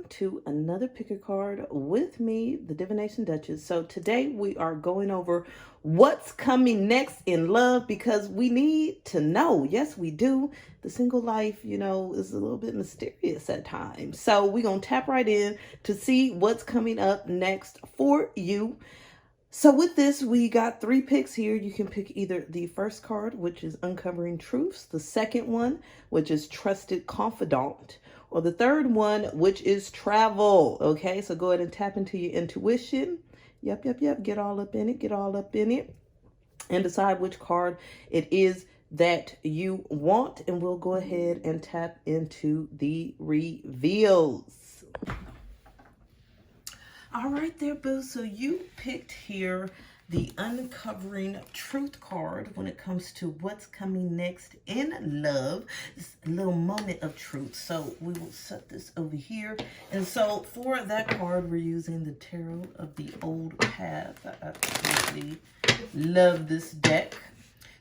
to another pick a card with me, the Divination Duchess. So today we are going over what's coming next in love because we need to know. Yes, we do. The single life, is a little bit mysterious at times. So we're going to tap right in to see what's coming up next for you. So with this, we got 3 picks here. You can pick either the first card, which is Uncovering Truths, the second one, which is Trusted Confidant, or the third one, which is Travel. Okay, so go ahead and tap into your intuition. Yep. Get all up in it, and decide which card it is that you want. And we'll go ahead and tap into the reveals. All right there, boo. So you picked here the Uncovering Truth card when it comes to what's coming next in love. This little moment of truth. So we will set this over here. And so for that card, we're using the Tarot of the Old Path. I absolutely love this deck.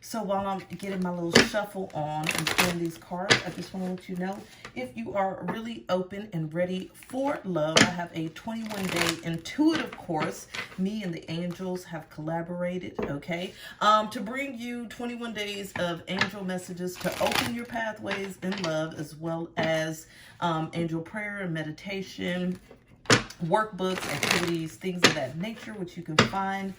So while I'm getting my little shuffle on and pulling these cards, I just want to let you know, if you are really open and ready for love, I have a 21-day intuitive course. Me and the angels have collaborated, okay, to bring you 21 days of angel messages to open your pathways in love, as well as angel prayer and meditation, workbooks, activities, things of that nature, which you can find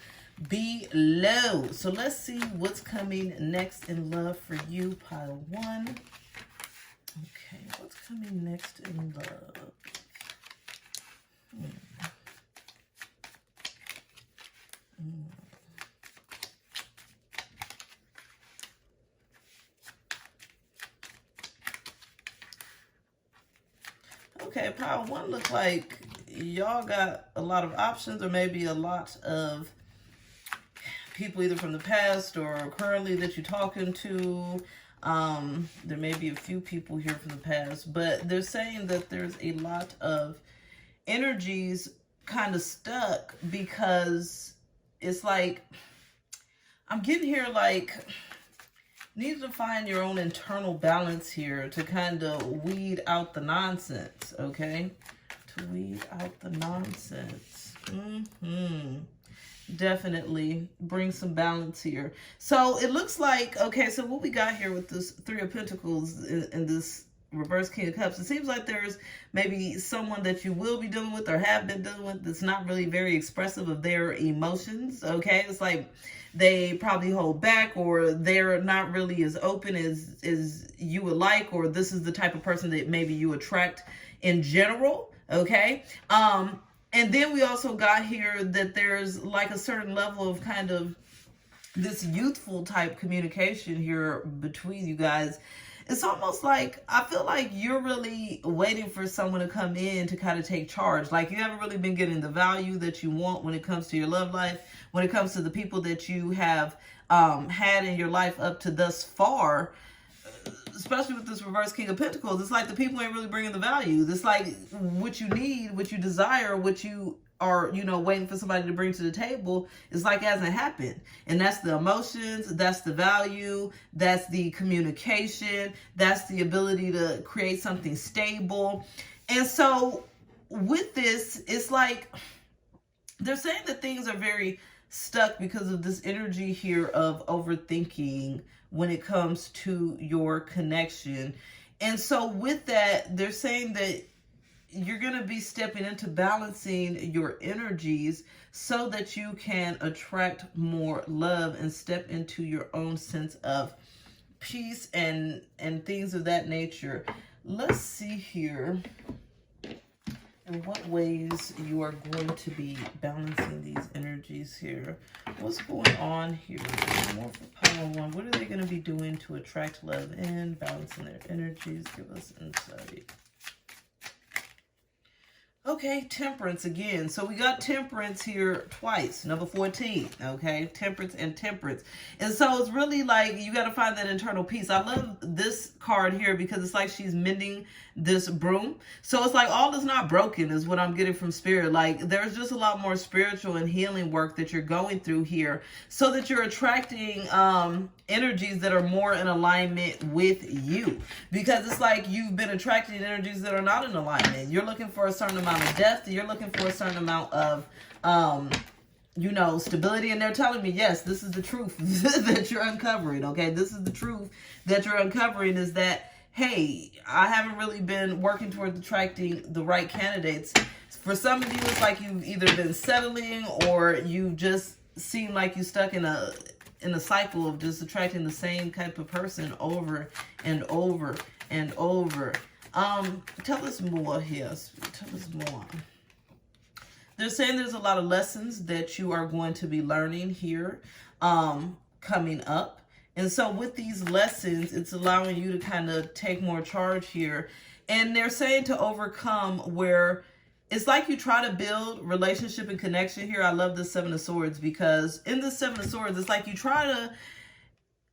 below. So let's see what's coming next in love for you, pile 1. Okay, what's coming next in love? Okay, pile 1 looks like y'all got a lot of options, or maybe a lot of people either from the past or currently that you're talking to. There may be a few people here from the past, but they're saying that there's a lot of energies kind of stuck, because it's like, I'm getting here like, need to find your own internal balance here to kind of weed out the nonsense, okay? To weed out the nonsense. Definitely bring some balance here. So it looks like, okay, so what we got here with this 3 of Pentacles and this reverse King of Cups, it seems like there's maybe someone that you will be dealing with or have been dealing with that's not really very expressive of their emotions, okay? It's like they probably hold back, or they're not really as open as you would like, or this is the type of person that maybe you attract in general, okay? And then we also got here that there's like a certain level of kind of this youthful type communication here between you guys. It's almost like, I feel like you're really waiting for someone to come in to kind of take charge. Like you haven't really been getting the value that you want when it comes to your love life, when it comes to the people that you have had in your life up to thus far. Especially with this reverse King of Pentacles, it's like the people ain't really bringing the value. It's like what you need, what you desire, what you are, waiting for somebody to bring to the table, is like hasn't happened. And that's the emotions, that's the value, that's the communication, that's the ability to create something stable. And so with this, it's like they're saying that things are very stuck because of this energy here of overthinking when it comes to your connection. And so with that, they're saying that you're going to be stepping into balancing your energies so that you can attract more love and step into your own sense of peace and things of that nature. Let's see here in what ways you are going to be balancing these energies here. What's going on here? More for pile 1. What are they going to be doing to attract love and balancing their energies? Give us insight. Okay, temperance again. So we got temperance here twice, number 14. Okay, temperance and temperance. And so it's really like you got to find that internal peace. I love this card here because it's like she's mending this broom. So it's like all is not broken is what I'm getting from spirit. Like there's just a lot more spiritual and healing work that you're going through here so that you're attracting energies that are more in alignment with you. Because it's like you've been attracting energies that are not in alignment. You're looking for a certain amount of depth. You're looking for a certain amount of you know, stability, and they're telling me, yes, this is the truth that you're uncovering. Okay, this is the truth that you're uncovering, is that, hey, I haven't really been working towards attracting the right candidates. For some of you, it's like you've either been settling or you just seem like you're stuck in a cycle of just attracting the same type of person over and over and over. Tell us more here. Tell us more. They're saying there's a lot of lessons that you are going to be learning here coming up. And so with these lessons, it's allowing you to kind of take more charge here. And they're saying to overcome where it's like you try to build relationship and connection here. I love the Seven of Swords because in the Seven of Swords, it's like you try to,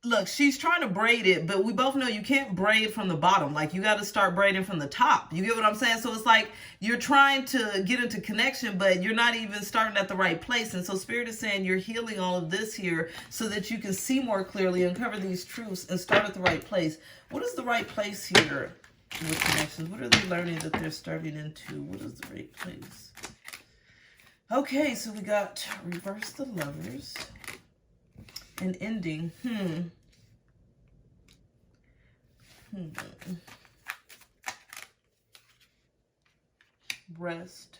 look, she's trying to braid it, but we both know you can't braid from the bottom. Like you got to start braiding from the top. You get what I'm saying? So it's like you're trying to get into connection, but you're not even starting at the right place. And so Spirit is saying you're healing all of this here so that you can see more clearly, uncover these truths, and start at the right place. What is the right place here with connections? What are they learning that they're starting into? What is the right place? Okay, so we got reverse the Lovers. An ending. Rest.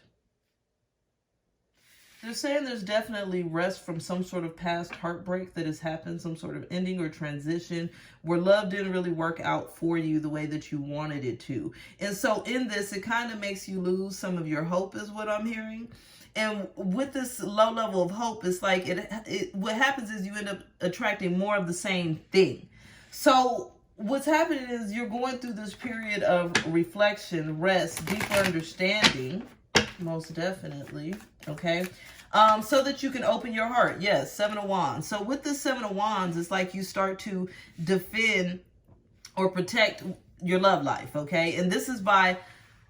They're saying there's definitely rest from some sort of past heartbreak that has happened, some sort of ending or transition where love didn't really work out for you the way that you wanted it to. And so in this, it kind of makes you lose some of your hope is what I'm hearing. And with this low level of hope, it's like what happens is you end up attracting more of the same thing. So what's happening is you're going through this period of reflection, rest, deeper understanding, most definitely, okay? So that you can open your heart. Yes, Seven of Wands. So with the Seven of Wands, it's like you start to defend or protect your love life, okay? And this is by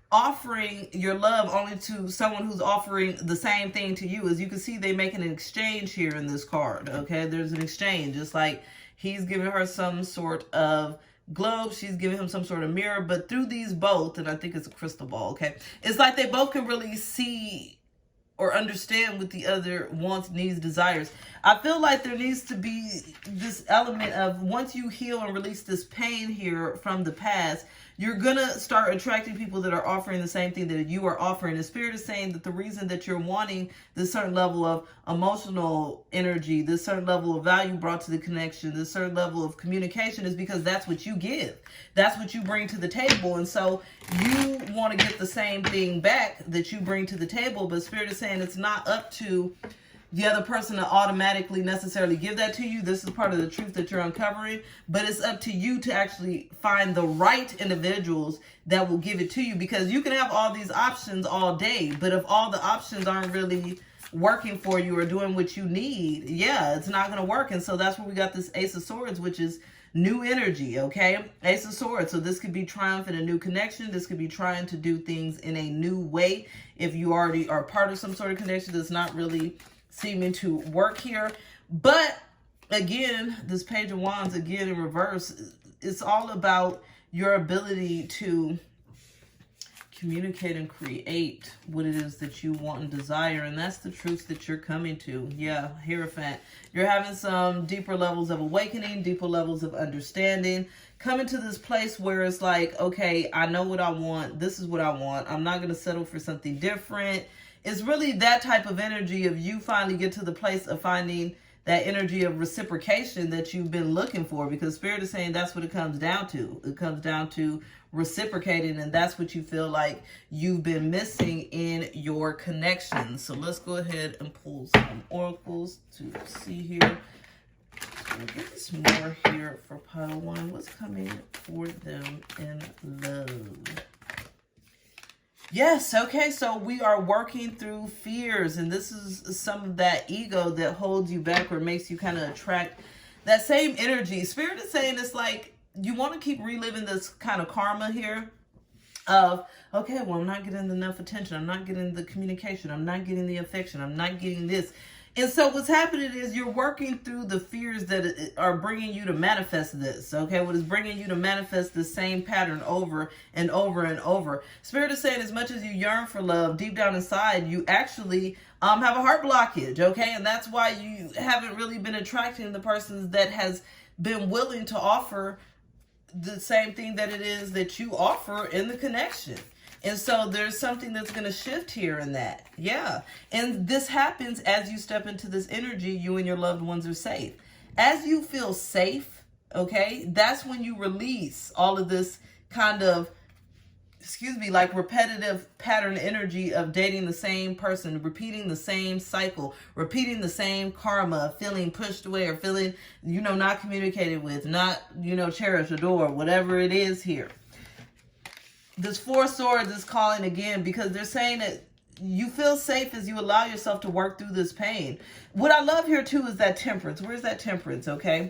offering your love only to someone who's offering the same thing to you. As you can see, they making an exchange here in this card, okay? There's an exchange. It's like he's giving her some sort of globe, she's giving him some sort of mirror, but through these both, and I think it's a crystal ball, okay? It's like they both can really see or understand what the other wants, needs, desires. I feel like there needs to be this element of once you heal and release this pain here from the past, you're going to start attracting people that are offering the same thing that you are offering. The Spirit is saying that the reason that you're wanting this certain level of emotional energy, this certain level of value brought to the connection, this certain level of communication is because that's what you give. That's what you bring to the table. And so you want to get the same thing back that you bring to the table. But Spirit is saying it's not up to the other person to automatically necessarily give that to you. This is part of the truth that you're uncovering, but it's up to you to actually find the right individuals that will give it to you, because you can have all these options all day, but if all the options aren't really working for you or doing what you need, yeah, it's not going to work. And so that's where we got this Ace of Swords, which is new energy, okay? Ace of Swords. So this could be triumph in a new connection. This could be trying to do things in a new way. If you already are part of some sort of connection that's not really seeming to work here. But again, this Page of Wands, again in reverse, it's all about your ability to communicate and create what it is that you want and desire. And that's the truth that you're coming to. Yeah, Hierophant. You're having some deeper levels of awakening, deeper levels of understanding, coming to this place where it's like, okay, I know what I want. This is what I want. I'm not going to settle for something different. It's really that type of energy of you finally get to the place of finding that energy of reciprocation that you've been looking for, because Spirit is saying that's what it comes down to. It comes down to reciprocating, and that's what you feel like you've been missing in your connections. So let's go ahead and pull some oracles to see here. So get this more here for pile one. What's coming for them in love? Yes, okay, so we are working through fears, and this is some of that ego that holds you back or makes you kind of attract that same energy. Spirit is saying it's like you want to keep reliving this kind of karma here of, okay, well, I'm not getting enough attention, I'm not getting the communication, I'm not getting the affection, I'm not getting this. And so what's happening is you're working through the fears that are bringing you to manifest this, okay? What is bringing you to manifest the same pattern over and over and over. Spirit is saying as much as you yearn for love, deep down inside, you actually have a heart blockage, okay? And that's why you haven't really been attracting the persons that has been willing to offer the same thing that it is that you offer in the connection. And so there's something that's going to shift here in that. Yeah. And this happens as you step into this energy, you and your loved ones are safe. As you feel safe, okay, that's when you release all of this kind of, like repetitive pattern energy of dating the same person, repeating the same cycle, repeating the same karma, feeling pushed away or feeling, not communicated with, not, cherished, adored, whatever it is here. This Four of Swords is calling again because they're saying that you feel safe as you allow yourself to work through this pain. What I love here too is that temperance. Where's that temperance, okay?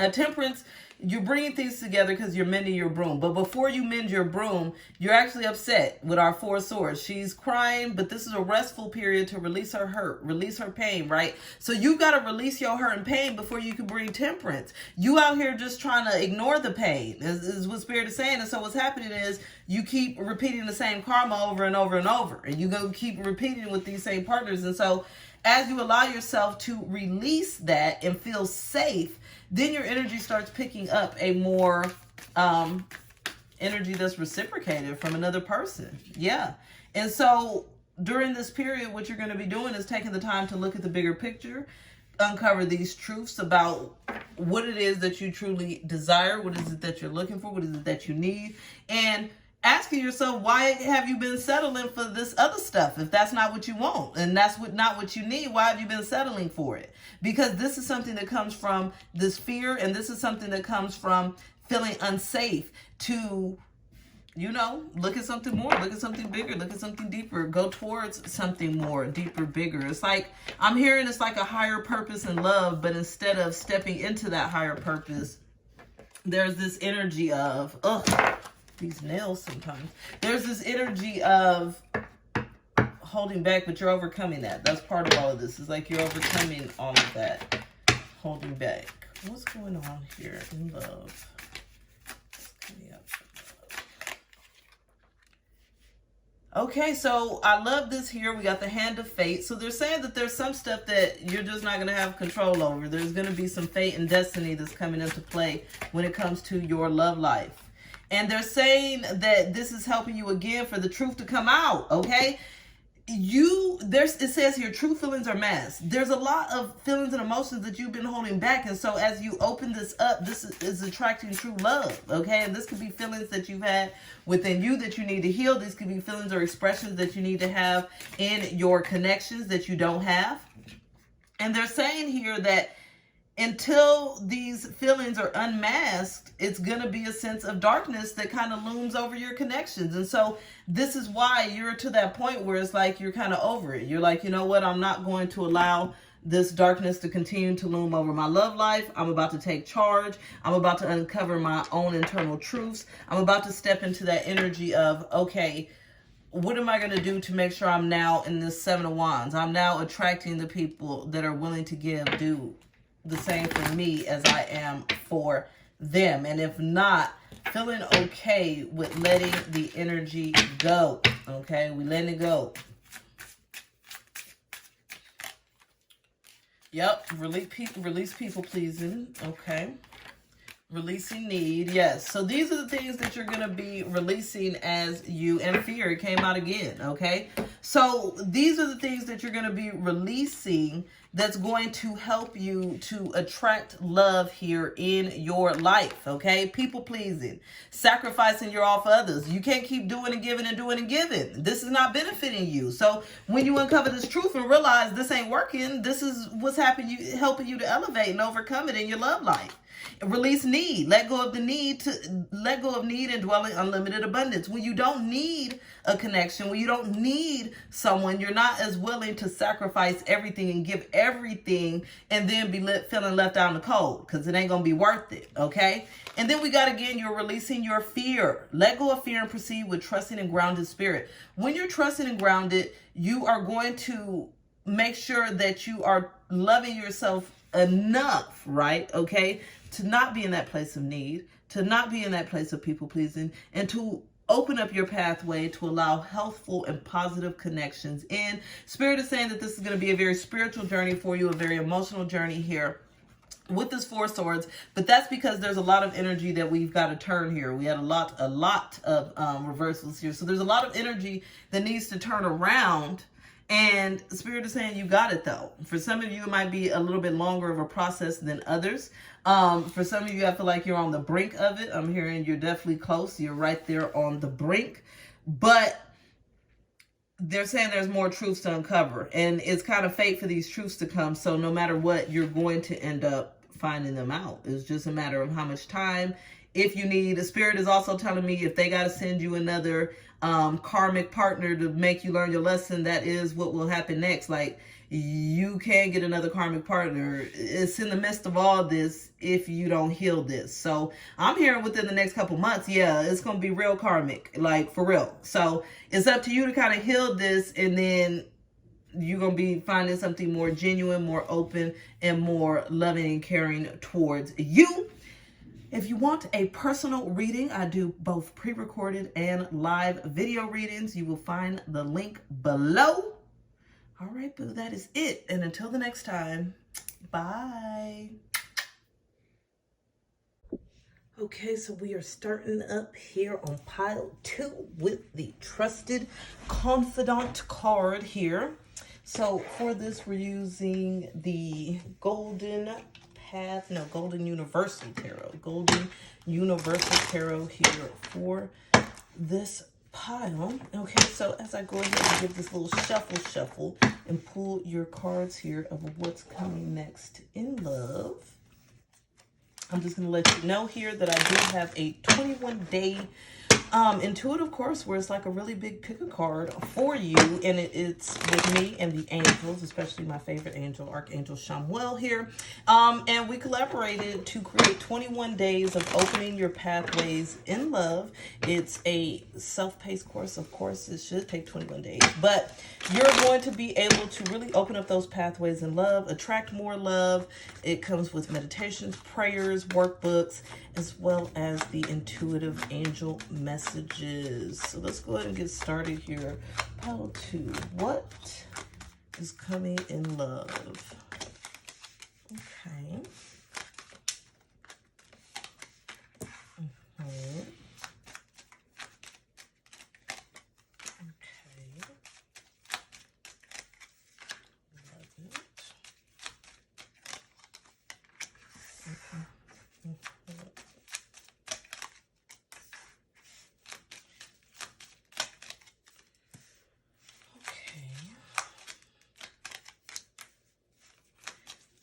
A temperance, you're bringing things together because you're mending your broom. But before you mend your broom, you're actually upset with our Four of Swords. She's crying, but this is a restful period to release her hurt, release her pain, right? So you got to release your hurt and pain before you can bring temperance. You out here just trying to ignore the pain is what Spirit is saying. And so what's happening is you keep repeating the same karma over and over and over. And you go keep repeating with these same partners. And so as you allow yourself to release that and feel safe, then your energy starts picking up a more energy that's reciprocated from another person. Yeah. And so during this period, what you're going to be doing is taking the time to look at the bigger picture, uncover these truths about what it is that you truly desire, what is it that you're looking for, what is it that you need, and asking yourself, why have you been settling for this other stuff if that's not what you want and that's not what you need? Why have you been settling for it? Because this is something that comes from this fear, and this is something that comes from feeling unsafe to, look at something more, look at something bigger, look at something deeper, go towards something more, deeper, bigger. It's like, I'm hearing it's like a higher purpose in love, but instead of stepping into that higher purpose, there's this energy of, these nails sometimes. There's this energy of holding back, but you're overcoming that. That's part of all of this. It's like you're overcoming all of that, holding back. What's going on here in love? Okay, so I love this here. We got the Hand of Fate. So they're saying that there's some stuff that you're just not going to have control over. There's going to be some fate and destiny that's coming into play when it comes to your love life. And they're saying that this is helping you again for the truth to come out, okay? It says here, true feelings are masked. There's a lot of feelings and emotions that you've been holding back. And so as you open this up, this is attracting true love, okay? And this could be feelings that you've had within you that you need to heal. These could be feelings or expressions that you need to have in your connections that you don't have. And they're saying here that until these feelings are unmasked, it's going to be a sense of darkness that kind of looms over your connections. And so this is why you're to that point where it's like you're kind of over it. You're like, you know what? I'm not going to allow this darkness to continue to loom over my love life. I'm about to take charge. I'm about to uncover my own internal truths. I'm about to step into that energy of, okay, what am I going to do to make sure I'm now in this Seven of Wands? I'm now attracting the people that are willing to do the same for me as I am for them. And if not, feeling okay with letting the energy go. Okay, we letting it go. Yep, release people pleasing. Okay. Releasing need, yes. So these are the things that you're going to be releasing as you, and fear, it came out again, okay? So these are the things that you're going to be releasing that's going to help you to attract love here in your life, okay? People pleasing, sacrificing your all for others. You can't keep doing and giving and doing and giving. This is not benefiting you. So when you uncover this truth and realize this ain't working, this is what's helping you to elevate and overcome it in your love life. Release need. Let go of the need to let go of need and dwell in unlimited abundance. When you don't need a connection, when you don't need someone, you're not as willing to sacrifice everything and give everything and then be feeling left out in the cold, because it ain't going to be worth it, okay? And then we got, again, you're releasing your fear. Let go of fear and proceed with trusting and grounded spirit. When you're trusting and grounded, you are going to make sure that you are loving yourself enough, right? Okay, to not be in that place of need, to not be in that place of people pleasing, and to open up your pathway to allow healthful and positive connections in. Spirit is saying that this is going to be a very spiritual journey for you, a very emotional journey here with this Four Swords, but that's because there's a lot of energy that we've got to turn here. We had a lot of reversals here, so there's a lot of energy that needs to turn around. And Spirit is saying you got it, though. For some of you, it might be a little bit longer of a process than others. For some of you, I feel like you're on the brink of it. I'm hearing you're definitely close. You're right there on the brink. But they're saying there's more truths to uncover. And it's kind of fate for these truths to come. So no matter what, you're going to end up finding them out. It's just a matter of how much time. If you need, the Spirit is also telling me if they got to send you another karmic partner to make you learn your lesson, that is what will happen next. Like, you can get another karmic partner. It's in the midst of all this if you don't heal this. So I'm hearing within the next couple months, yeah, it's going to be real karmic, like for real. So it's up to you to kind of heal this, and then you're going to be finding something more genuine, more open, and more loving and caring towards you. If you want a personal reading, I do both pre-recorded and live video readings. You will find the link below. All right, boo, that is it. And until the next time, bye. Okay, so we are starting up here on pile 2 with the Trusted Confidant card here. So for this, we're using the Golden Universal Tarot. Golden Universal Tarot here for this pile. Okay, so as I go ahead and give this little shuffle and pull your cards here of what's coming next in love, I'm just going to let you know here that I do have a 21-day intuitive course where it's like a really big pick a card for you, and it's with me and the angels, especially my favorite angel, Archangel Chamuel here, and we collaborated to create 21 days of opening your pathways in love. It's a self-paced course. Of course, it should take 21 days, but you're going to be able to really open up those pathways in love, attract more love. It comes with meditations, prayers, workbooks, as well as the intuitive angel messages. So let's go ahead and get started here. Pile 2. What is coming in love? Okay.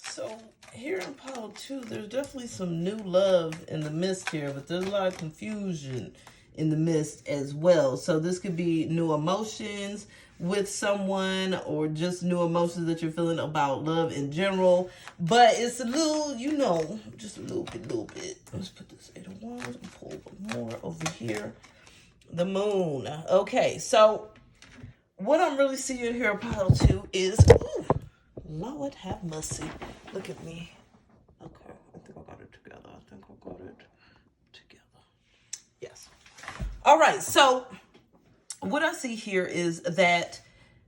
So here in pile 2, there's definitely some new love in the midst here, but there's a lot of confusion in the midst as well. So this could be new emotions with someone, or just new emotions that you're feeling about love in general. But it's a little, just a little bit. Let's put this 8 of Wands and pull one more over here. The Moon. Okay, so what I'm really seeing here in pile 2 is, ooh, Lord have mercy. Look at me. Okay, I think I got it together. Yes. All right, so what I see here is that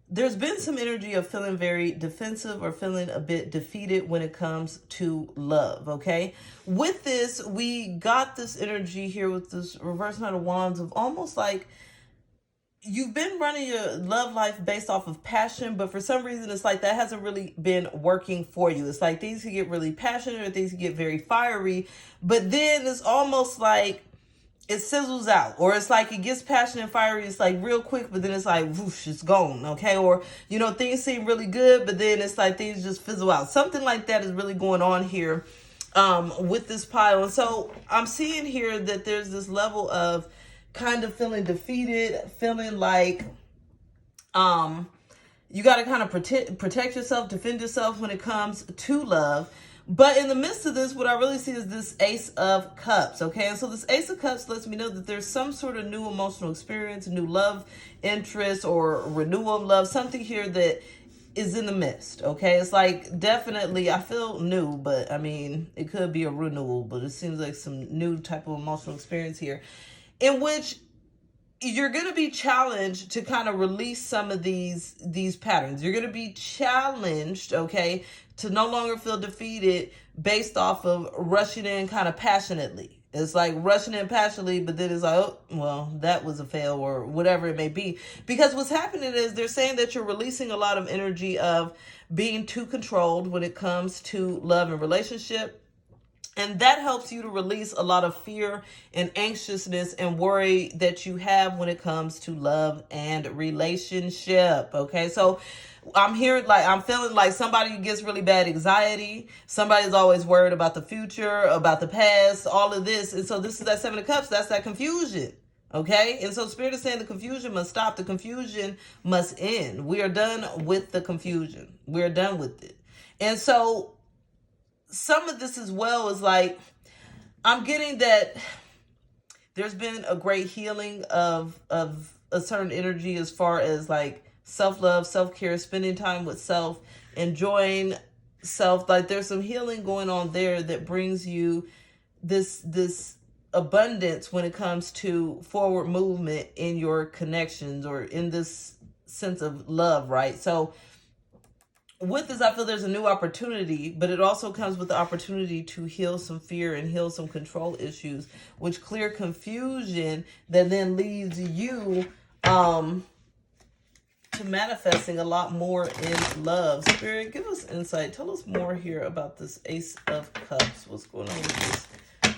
there's been some energy of feeling very defensive or feeling a bit defeated when it comes to love, okay? With this, we got this energy here with this reverse Knight of Wands of almost like you've been running your love life based off of passion, but for some reason, it's like that hasn't really been working for you. It's like things can get really passionate or things can get very fiery, but then it's almost like it sizzles out, or it's like it gets passionate and fiery. It's like real quick, but then it's like, whoosh, it's gone. Okay. Or, things seem really good, but then it's like things just fizzle out. Something like that is really going on here with this pile. And so I'm seeing here that there's this level of kind of feeling defeated, feeling like you got to kind of protect yourself, defend yourself when it comes to love. But in the midst of this, what I really see is this Ace of Cups, okay? And so this Ace of Cups lets me know that there's some sort of new emotional experience, new love interest, or renewal of love, something here that is in the midst, okay? It's like definitely, I feel new, but I mean, it could be a renewal, but it seems like some new type of emotional experience here in which you're going to be challenged to kind of release some of these patterns. You're going to be challenged, okay, to no longer feel defeated based off of rushing in kind of passionately. It's like rushing in passionately, but then it's like, oh, well, that was a fail or whatever it may be. Because what's happening is they're saying that you're releasing a lot of energy of being too controlled when it comes to love and relationship. And that helps you to release a lot of fear and anxiousness and worry that you have when it comes to love and relationship. Okay, so I'm feeling like somebody gets really bad anxiety. Somebody's always worried about the future, about the past, all of this. And so this is that Seven of Cups. That's that confusion. Okay, and so Spirit is saying the confusion must stop. The confusion must end. We are done with the confusion. We're done with it. And so some of this as well is like, I'm getting that there's been a great healing of a certain energy as far as like self-love, self-care, spending time with self, enjoying self. Like there's some healing going on there that brings you this abundance when it comes to forward movement in your connections or in this sense of love, right? So with this, I feel there's a new opportunity, but it also comes with the opportunity to heal some fear and heal some control issues, which clear confusion that then leads you to manifesting a lot more in love. Spirit, give us insight. Tell us more here about this Ace of Cups. What's going on with this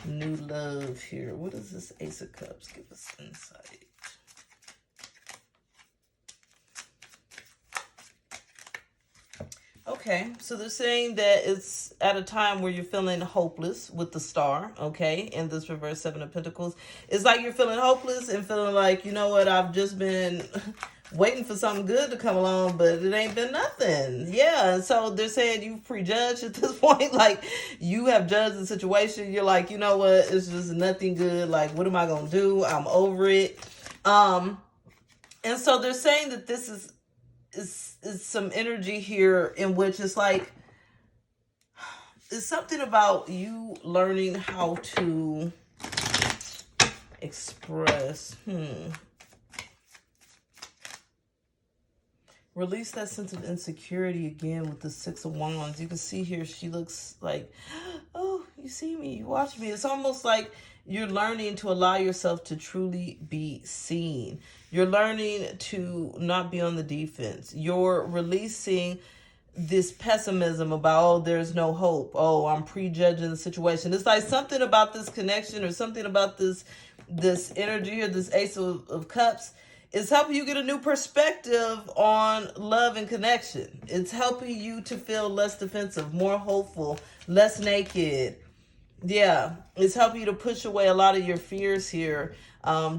new love here? What is this Ace of Cups? Give us insight. Okay, so they're saying that it's at a time where you're feeling hopeless with the Star, okay, and this reverse Seven of Pentacles. It's like you're feeling hopeless and feeling like, you know what, I've just been waiting for something good to come along, but it ain't been nothing. Yeah, and so they're saying you've prejudged at this point, like you have judged the situation. You're like, you know what, it's just nothing good. Like, what am I going to do? I'm over it. And so they're saying that this is some energy here in which it's like, it's something about you learning how to express, release that sense of insecurity again with the Six of Wands. You can see here, she looks like, oh, you see me, you watch me. It's almost like you're learning to allow yourself to truly be seen. You're learning to not be on the defense. You're releasing this pessimism about, oh, there's no hope. Oh, I'm prejudging the situation. It's like something about this connection or something about this energy or this Ace of Cups is helping you get a new perspective on love and connection. It's helping you to feel less defensive, more hopeful, less naked. Yeah, it's helping you to push away a lot of your fears here.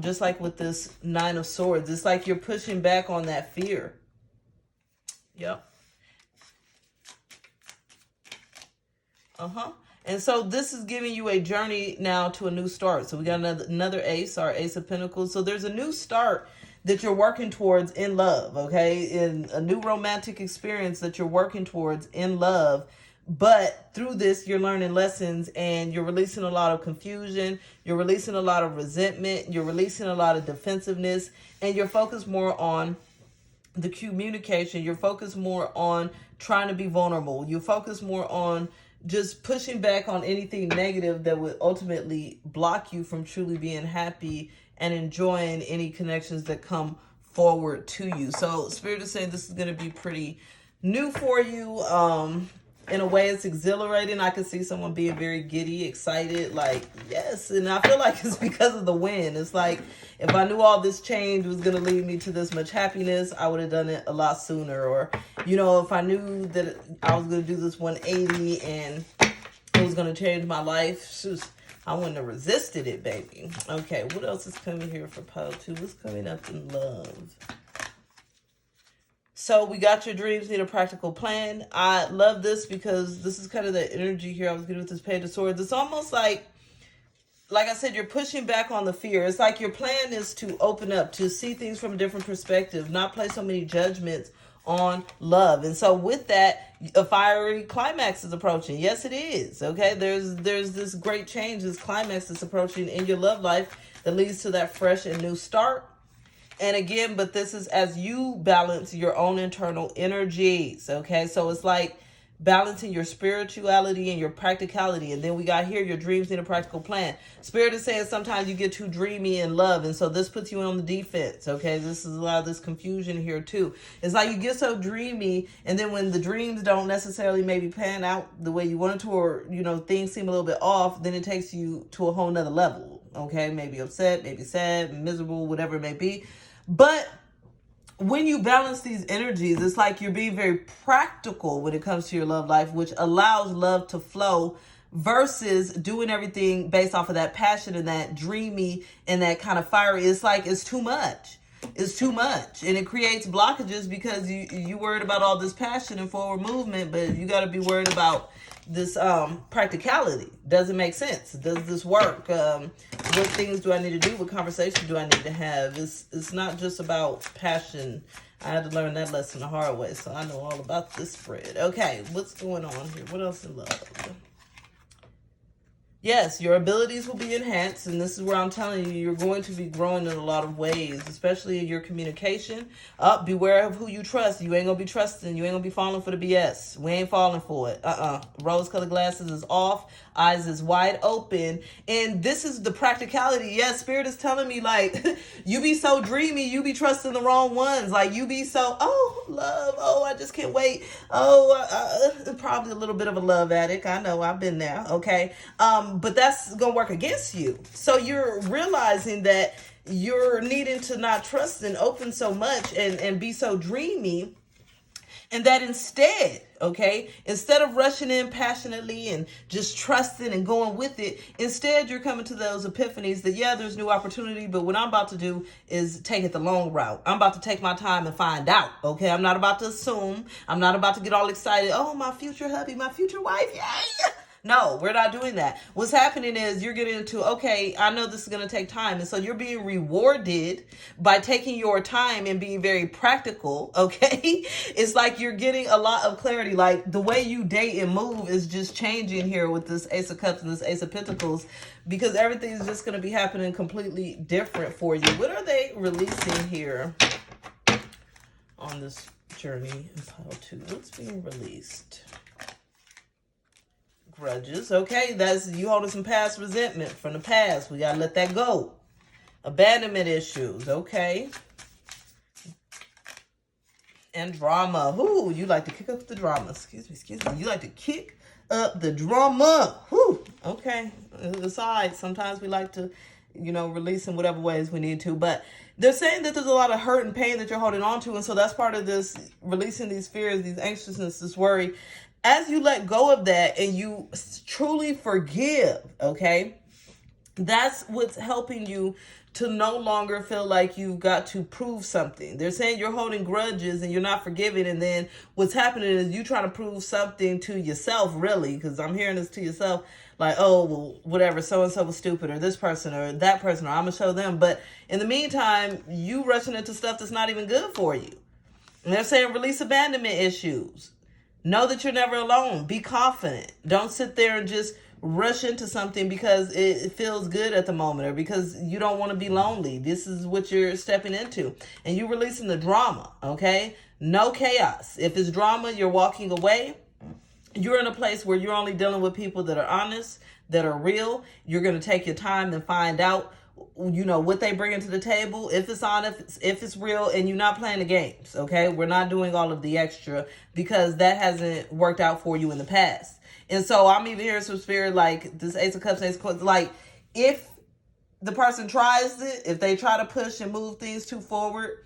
Just like with this Nine of Swords, it's like you're pushing back on that fear. Yep. And so this is giving you a journey now to a new start. So we got another ace, our Ace of Pentacles. So there's a new start that you're working towards in love, okay? In a new romantic experience that you're working towards in love. But through this, you're learning lessons and you're releasing a lot of confusion. You're releasing a lot of resentment. You're releasing a lot of defensiveness. And you're focused more on the communication. You're focused more on trying to be vulnerable. You're focused more on just pushing back on anything negative that would ultimately block you from truly being happy and enjoying any connections that come forward to you. So Spirit is saying this is going to be pretty new for you. In a way, it's exhilarating. I can see someone being very giddy, excited, like, yes. And I feel like it's because of the wind. It's like, if I knew all this change was going to lead me to this much happiness, I would have done it a lot sooner. Or, you know, if I knew that I was going to do this 180 and it was was going to change my life, I wouldn't have resisted it, baby. Okay, what else is coming here for pile 2? What's coming up in love? So we got your dreams need a practical plan. I love this because this is kind of the energy here I was getting with this Page of Swords. It's almost like I said, you're pushing back on the fear. It's like your plan is to open up, to see things from a different perspective, not place so many judgments on love. And so with that, a fiery climax is approaching. Yes, it is. Okay, there's this great change, this climax is approaching in your love life that leads to that fresh and new start. And again, but this is as you balance your own internal energies. Okay, so it's like balancing your spirituality and your practicality. And then we got here, your dreams need a practical plan. Spirit is saying sometimes you get too dreamy in love. And so this puts you on the defense. Okay, this is a lot of this confusion here too. It's like you get so dreamy, and then when the dreams don't necessarily maybe pan out the way you wanted to, or, you know, things seem a little bit off, then it takes you to a whole nother level. Okay, maybe upset, maybe sad, miserable, whatever it may be. But when you balance these energies, it's like you're being very practical when it comes to your love life, which allows love to flow versus doing everything based off of that passion and that dreamy and that kind of fiery. It's like it's too much. It's too much. And it creates blockages because you worried about all this passion and forward movement, but you got to be worried about this practicality. Does it make sense? Does this work? What things do I need to do? What conversation do I need to have? It's not just about passion. I had to learn that lesson the hard way, so I know all about this spread. Okay, what's going on here? What else in love? Yes, your abilities will be enhanced, and this is where I'm telling you, you're going to be growing in a lot of ways, especially in your communication. Beware of who you trust. You ain't going to be trusting. You ain't going to be falling for the BS. We ain't falling for it. Rose-colored glasses is off. Eyes is wide open. And this is the practicality. Yes, Spirit is telling me, like, you be so dreamy, you be trusting the wrong ones. Like, you be so, oh, love, oh, I just can't wait. Oh, probably a little bit of a love addict. I know, I've been there, okay? But that's going to work against you. So you're realizing that you're needing to not trust and open so much and be so dreamy. And that instead, okay, instead of rushing in passionately and just trusting and going with it, instead you're coming to those epiphanies that, yeah, there's new opportunity, but what I'm about to do is take it the long route. I'm about to take my time and find out, okay? I'm not about to assume. I'm not about to get all excited. Oh, my future hubby, my future wife, yeah. No, we're not doing that. What's happening is you're getting into, okay, I know this is going to take time. And so you're being rewarded by taking your time and being very practical, okay? It's like you're getting a lot of clarity. Like the way you date and move is just changing here with this Ace of Cups and this Ace of Pentacles, because everything's just going to be happening completely different for you. What are they releasing here on this journey in pile 2? What's being released? Grudges. Okay, that's you holding some past resentment from the past. We gotta let that go. Abandonment issues. Okay. And drama. Ooh, you like to kick up the drama. Excuse me. You like to kick up the drama. Ooh, okay. It's all right. Sometimes we like to, release in whatever ways we need to. But they're saying that there's a lot of hurt and pain that you're holding on to. And so that's part of this, releasing these fears, these anxiousness, this worry. As you let go of that and you truly forgive, okay, that's what's helping you to no longer feel like you've got to prove something. They're saying you're holding grudges and you're not forgiving, and then what's happening is you trying to prove something to yourself, really, because I'm hearing this to yourself, like, oh, well, whatever, so-and-so was stupid, or this person, or that person, or I'm going to show them. But in the meantime, you rushing into stuff that's not even good for you. And they're saying release abandonment issues. Know that you're never alone. Be confident. Don't sit there and just rush into something because it feels good at the moment or because you don't want to be lonely. This is what you're stepping into. And you're releasing the drama, okay? No chaos. If it's drama, you're walking away. You're in a place where you're only dealing with people that are honest, that are real. You're going to take your time and find out what they bring into the table, if it's on, if it's real, and you're not playing the games, okay? We're not doing all of the extra because that hasn't worked out for you in the past. And so I'm even hearing some spirit like this Ace of Cups, Ace of Cups, like if the person tries it, if they try to push and move things too forward,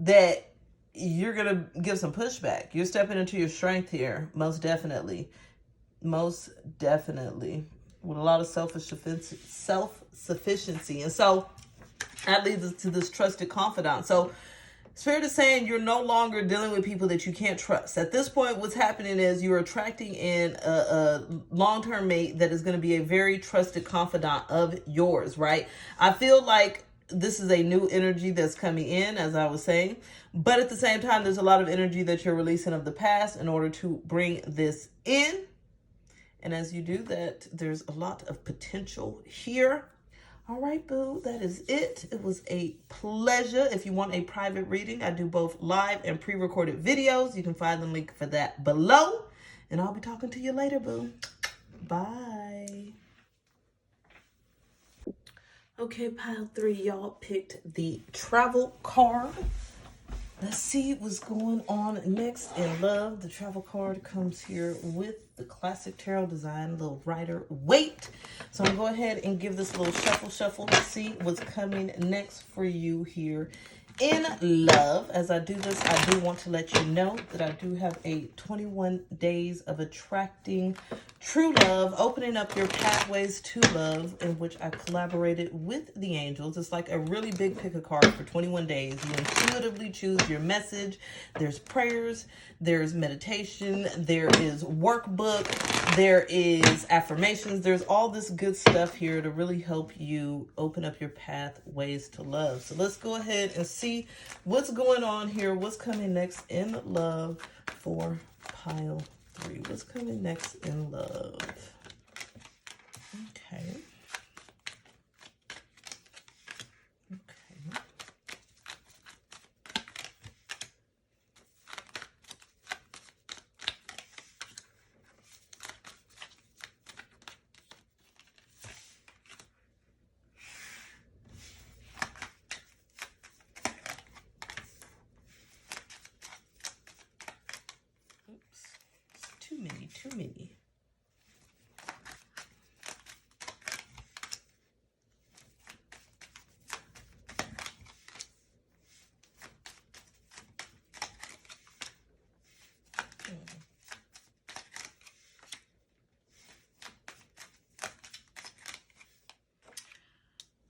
that you're going to give some pushback. You're stepping into your strength here, most definitely. Most definitely. With a lot of self-sufficiency. And so that leads us to this trusted confidant. So Spirit is saying you're no longer dealing with people that you can't trust. At this point, what's happening is you're attracting in a long-term mate that is going to be a very trusted confidant of yours, right? I feel like this is a new energy that's coming in, as I was saying. But at the same time, there's a lot of energy that you're releasing of the past in order to bring this in. And as you do that, there's a lot of potential here. All right, boo, that is it. It was a pleasure. If you want a private reading, I do both live and pre-recorded videos. You can find the link for that below. And I'll be talking to you later, boo. Bye. Okay, pile 3, y'all picked the travel card. Let's see what's going on next in love. The travel card comes here with the classic tarot design, little Rider Waite. So I'm going to go ahead and give this a little shuffle to see what's coming next for you here in love. As I do this, I do want to let you know that I do have a 21 days of attracting true love, opening up your pathways to love, in which I collaborated with the angels. It's like a really big pick a card for 21 days. You intuitively choose your message. There's prayers, there's meditation, there is workbook, there is affirmations. There's all this good stuff here to really help you open up your pathways to love. So let's go ahead and see what's going on here. What's coming next in love for pile 3? What's coming next in love? Okay. Too many.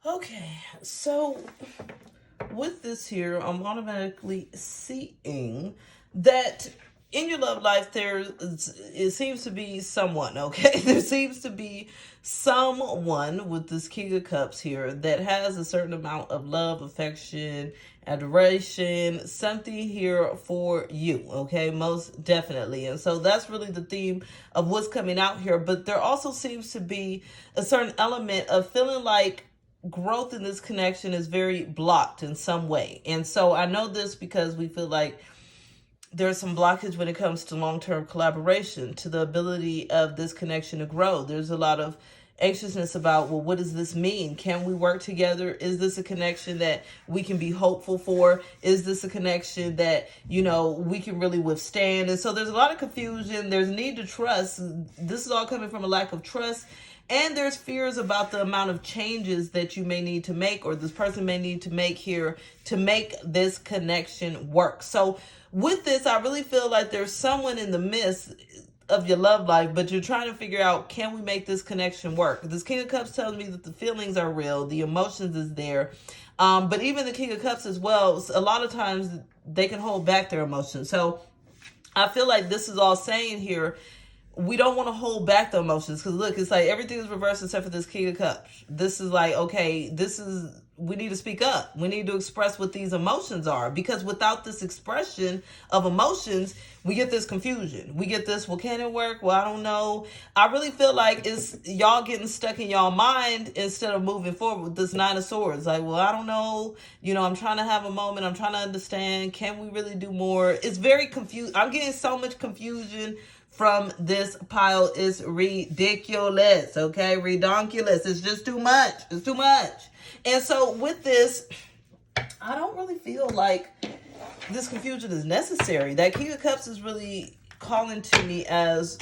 Okay, so with this here, I'm automatically seeing that in your love life, it seems to be someone, okay? There seems to be someone with this King of Cups here that has a certain amount of love, affection, adoration, something here for you, okay? Most definitely. And so that's really the theme of what's coming out here. But there also seems to be a certain element of feeling like growth in this connection is very blocked in some way. And so I know this because we feel like there's some blockage when it comes to long-term collaboration, to the ability of this connection to grow. There's a lot of anxiousness about, well, what does this mean? Can we work together? Is this a connection that we can be hopeful for? Is this a connection that, you know, we can really withstand? And so there's a lot of confusion. There's a need to trust. This is all coming from a lack of trust. And there's fears about the amount of changes that you may need to make, or this person may need to make here to make this connection work. So with this, I really feel like there's someone in the midst of your love life, but you're trying to figure out, can we make this connection work? This King of Cups tells me that the feelings are real, the emotions is there. But even the King of Cups as well, a lot of times they can hold back their emotions. So I feel like this is all saying here, we don't want to hold back the emotions, because look, it's like everything is reversed except for this King of Cups. This is like, okay, we need to speak up. We need to express what these emotions are, because without this expression of emotions, we get this confusion. We get this, well, can it work? Well, I don't know. I really feel like it's y'all getting stuck in y'all mind instead of moving forward with this Nine of Swords. Like, well, I don't know. You know, I'm trying to have a moment. I'm trying to understand. Can we really do more? It's very confused. I'm getting so much confusion from this pile. Is ridiculous, okay? Redonkulous. It's just too much. It's too much. And so with this, I don't really feel like this confusion is necessary. That King of Cups is really calling to me as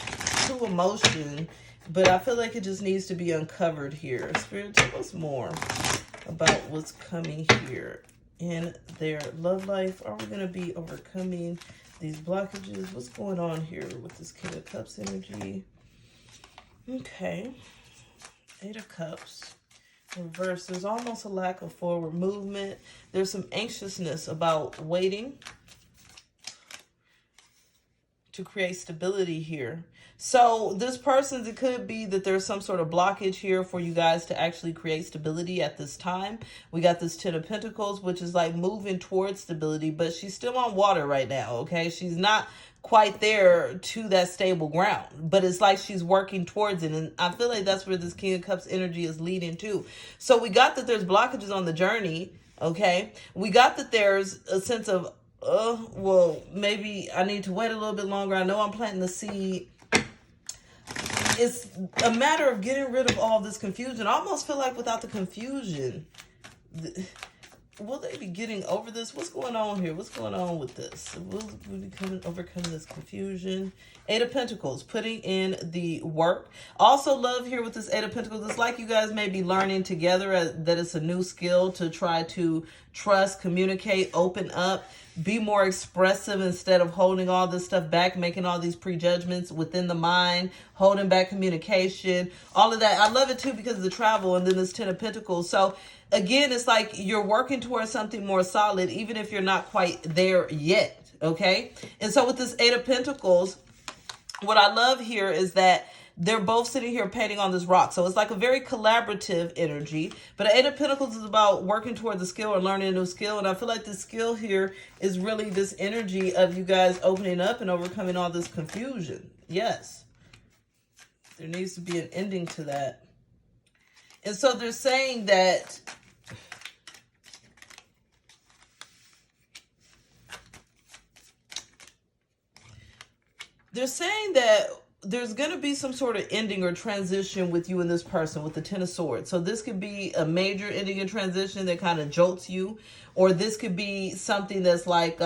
true emotion, but I feel like it just needs to be uncovered here. Spirit, tell us more about what's coming here in their love life. Are we going to be overcoming these blockages? What's going on here with this King of Cups energy? Okay. Eight of Cups. Reverse. There's almost a lack of forward movement. There's some anxiousness about waiting to create stability here. So this person's, it could be that there's some sort of blockage here for you guys to actually create stability at this time. We got this Ten of Pentacles, which is like moving towards stability, but she's still on water right now, okay? She's not quite there to that stable ground, but it's like she's working towards it. And I feel like that's where this King of Cups energy is leading to. So we got that there's blockages on the journey, okay? We got that there's a sense of, well, maybe I need to wait a little bit longer. I know I'm planting the seed. It's a matter of getting rid of all this confusion. I almost feel like without the confusion, will they be getting over this? What's going on here? What's going on with this? Will we be overcoming this confusion? Eight of Pentacles, putting in the work. Also love here with this Eight of Pentacles. It's like you guys may be learning together that it's a new skill to try to trust, communicate, open up, be more expressive instead of holding all this stuff back, making all these prejudgments within the mind, holding back communication, all of that. I love it too because of the travel and then this Ten of Pentacles. So again, it's like you're working towards something more solid, even if you're not quite there yet, okay? And so with this Eight of Pentacles, what I love here is that they're both sitting here painting on this rock. So it's like a very collaborative energy. But the Eight of Pentacles is about working towards a skill or learning a new skill. And I feel like the skill here is really this energy of you guys opening up and overcoming all this confusion. Yes. There needs to be an ending to that. And so they're saying that there's going to be some sort of ending or transition with you and this person with the Ten of Swords. So this could be a major ending and transition that kind of jolts you. Or this could be something that's like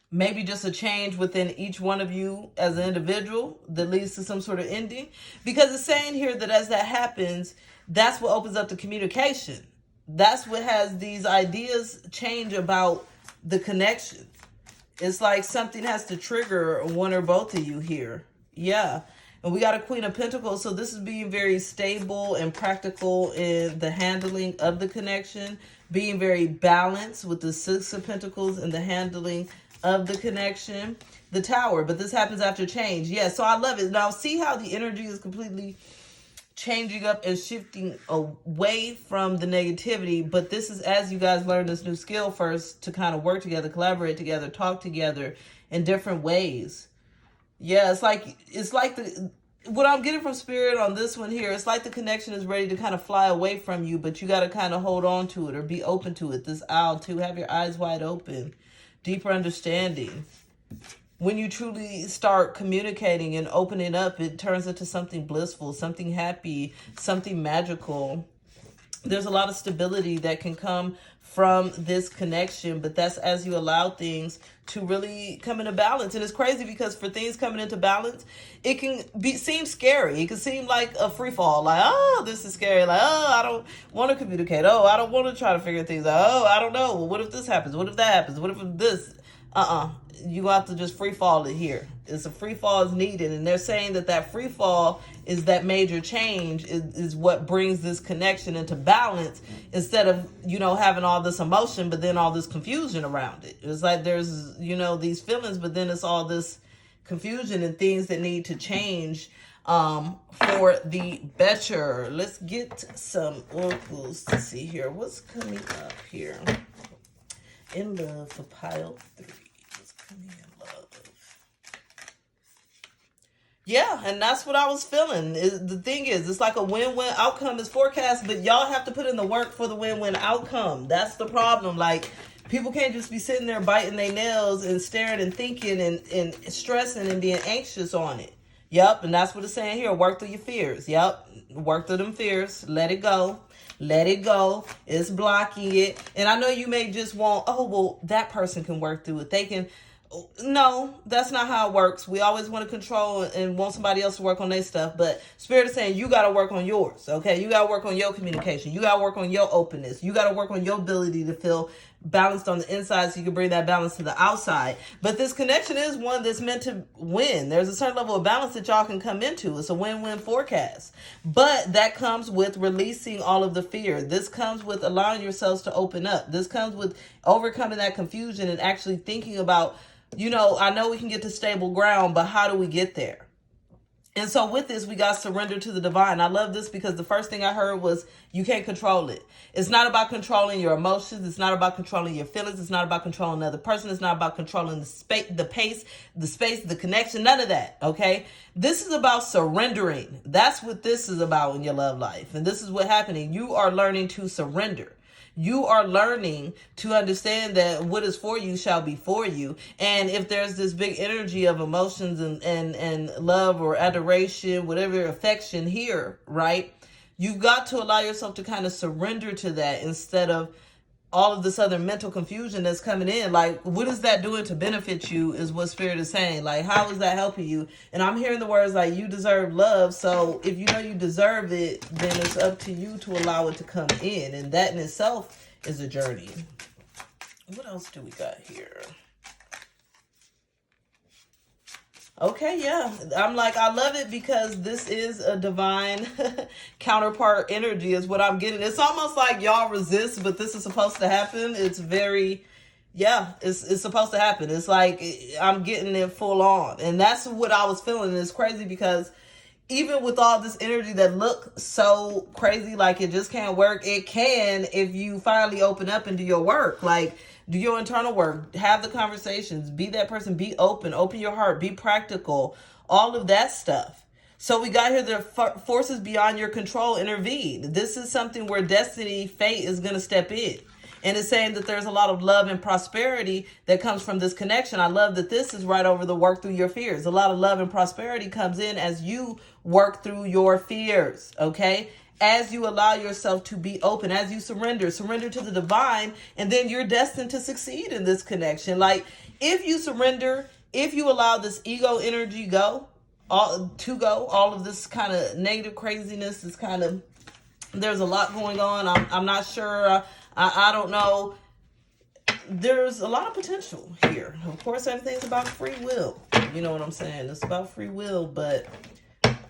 maybe just a change within each one of you as an individual that leads to some sort of ending. Because it's saying here that as that happens, that's what opens up the communication. That's what has these ideas change about the connection. It's like something has to trigger one or both of you here. Yeah. And we got a Queen of Pentacles. So this is being very stable and practical in the handling of the connection. Being very balanced with the Six of Pentacles and the handling of the connection. The Tower. But this happens after change. Yeah. So I love it. Now see how the energy is completely changing up and shifting away from the negativity. But this is as you guys learn this new skill first to kind of work together, collaborate together, talk together in different ways. Yeah, it's like what I'm getting from Spirit on this one here, it's like the connection is ready to kind of fly away from you, but you got to kind of hold on to it or be open to it. This Owl too, have your eyes wide open. Deeper understanding. When you truly start communicating and opening up, it turns into something blissful, something happy, something magical. There's a lot of stability that can come from this connection, but that's as you allow things to really come into balance. And it's crazy because for things coming into balance, it can seem scary. It can seem like a free fall. Like, oh, this is scary. Like, oh, I don't want to communicate. Oh, I don't want to try to figure things out. Oh, I don't know. Well, what if this happens? What if that happens? What if this? You have to just free fall it here. It's a free fall is needed. And they're saying that free fall is that major change is what brings this connection into balance instead of, having all this emotion, but then all this confusion around it. It's like there's, these feelings, but then it's all this confusion and things that need to change for the better. Let's get some oracles to see here. What's coming up here? In love for pile 3. What's coming in love? Yeah, and that's what I was feeling. The thing is, it's like a win-win outcome is forecast, but y'all have to put in the work for the win-win outcome. That's the problem. Like, people can't just be sitting there biting their nails and staring and thinking and stressing and being anxious on it. Yep, and that's what it's saying here. Work through your fears. Yep, work through them fears. Let it go. Let it go. It's blocking it. And I know you may just want, oh, well, that person can work through it. They can. No, that's not how it works. We always want to control and want somebody else to work on their stuff. But Spirit is saying you got to work on yours. Okay. You got to work on your communication. You got to work on your openness. You got to work on your ability to feel balanced on the inside so you can bring that balance to the outside. But this connection is one that's meant to win. There's a certain level of balance that y'all can come into. It's a win-win forecast. But that comes with releasing all of the fear. This comes with allowing yourselves to open up. This comes with overcoming that confusion and actually thinking about, I know we can get to stable ground, but how do we get there? And so with this, we got surrender to the divine. I love this because the first thing I heard was you can't control it. It's not about controlling your emotions. It's not about controlling your feelings. It's not about controlling another person. It's not about controlling the space, the connection, none of that. Okay. This is about surrendering. That's what this is about in your love life. And this is what's happening. You are learning to surrender. You are learning to understand that what is for you shall be for you. And if there's this big energy of emotions and love or adoration, whatever, affection here, right? You've got to allow yourself to kind of surrender to that instead of all of this other mental confusion that's coming in. Like, what is that doing to benefit you is what Spirit is saying. Like, how is that helping you? And I'm hearing the words like, you deserve love. So if you know you deserve it, then it's up to you to allow it to come in. And that in itself is a journey. What else do we got here? Okay, yeah. I'm like, I love it because this is a divine counterpart energy is what I'm getting. It's almost like y'all resist, but this is supposed to happen. It's very, it's supposed to happen. It's like I'm getting it full on. And that's what I was feeling. It's crazy because even with all this energy that looks so crazy, like it just can't work, it can if you finally open up and do your work. Like, do your internal work, have the conversations, be that person, be open your heart, be practical, all of that stuff. So we got here, the forces beyond your control intervene. This is something where destiny, fate is going to step in. And it's saying that there's a lot of love and prosperity that comes from this connection. I love that this is right over the work through your fears. A lot of love and prosperity comes in as you work through your fears, okay? As you allow yourself to be open, as you surrender to the divine, and then you're destined to succeed in this connection. Like, if you surrender, if you allow this ego energy all of this kind of negative craziness is kind of, there's a lot going on. I'm not sure. I don't know. There's a lot of potential here. Of course, everything's about free will. You know what I'm saying? It's about free will, but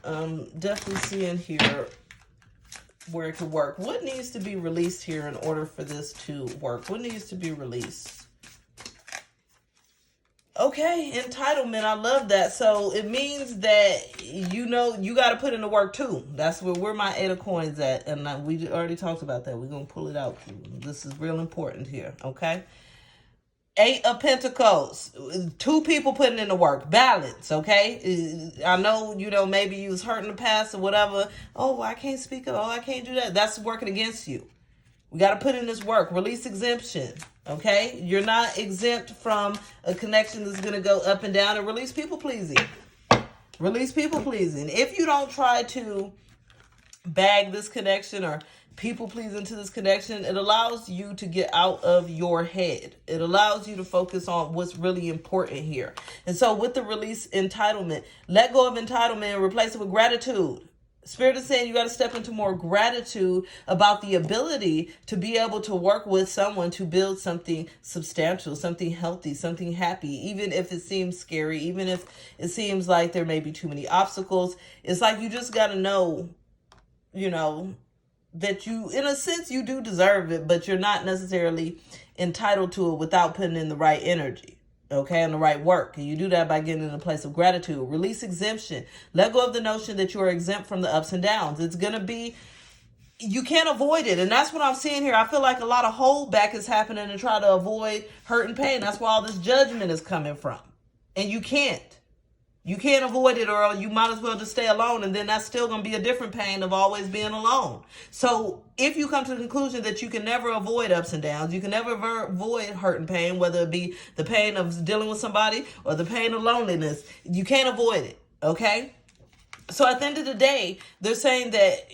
definitely seeing here where it could work. What needs to be released here in order for this to work? What needs to be released? Okay, entitlement. I love that. So it means that, you got to put in the work too. That's where my 8 of coins at. And we already talked about that. We're going to pull it out. This is real important here. Okay. 8 of Pentacles. 2 people putting in the work. Balance, okay? I know, maybe you was hurt in the past or whatever. Oh, I can't speak up. Oh, I can't do that. That's working against you. We got to put in this work. Release exemption, okay? You're not exempt from a connection that's going to go up and down. And release people-pleasing. Release people-pleasing. If you don't try to bag this connection or people please into this connection, it allows you to get out of your head. It allows you to focus on what's really important here. And so with the release entitlement, let go of entitlement and replace it with gratitude. Spirit is saying you got to step into more gratitude about the ability to be able to work with someone to build something substantial, something healthy, something happy, even if it seems scary, even if it seems like there may be too many obstacles. It's like you just got to know, that you, in a sense, you do deserve it, but you're not necessarily entitled to it without putting in the right energy, okay, and the right work. And you do that by getting in a place of gratitude. Release exemption. Let go of the notion that you are exempt from the ups and downs. It's going to be, you can't avoid it. And that's what I'm seeing here. I feel like a lot of holdback is happening to try to avoid hurt and pain. That's where all this judgment is coming from. And you can't. You can't avoid it, or you might as well just stay alone, and then that's still going to be a different pain of always being alone. So if you come to the conclusion that you can never avoid ups and downs, you can never avoid hurt and pain, whether it be the pain of dealing with somebody or the pain of loneliness, you can't avoid it, okay? So at the end of the day, they're saying that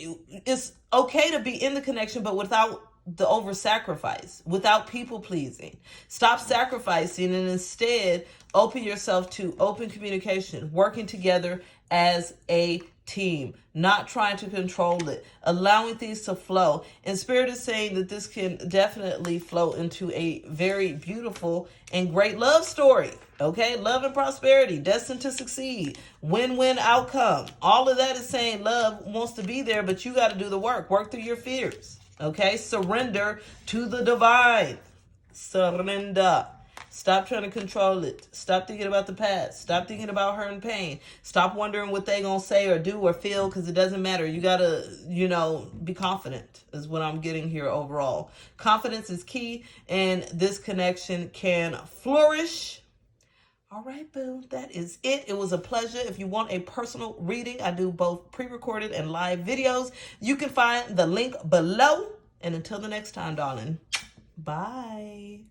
it's okay to be in the connection, but without the over sacrifice, without people pleasing. Stop sacrificing and instead open yourself to open communication, working together as a team, not trying to control it, allowing things to flow. And Spirit is saying that this can definitely flow into a very beautiful and great love story. Okay, love and prosperity, destined to succeed, win-win outcome. All of that is saying love wants to be there, but you got to do the work through your fears. Okay, surrender to the divine. Surrender. Stop trying to control it. Stop thinking about the past. Stop thinking about hurt and pain. Stop wondering what they gonna say or do or feel, because it doesn't matter. You gotta, be confident is what I'm getting here overall. Confidence is key, and this connection can flourish. All right, boo, that is it. It was a pleasure. If you want a personal reading, I do both pre-recorded and live videos. You can find the link below. And until the next time, darling, bye.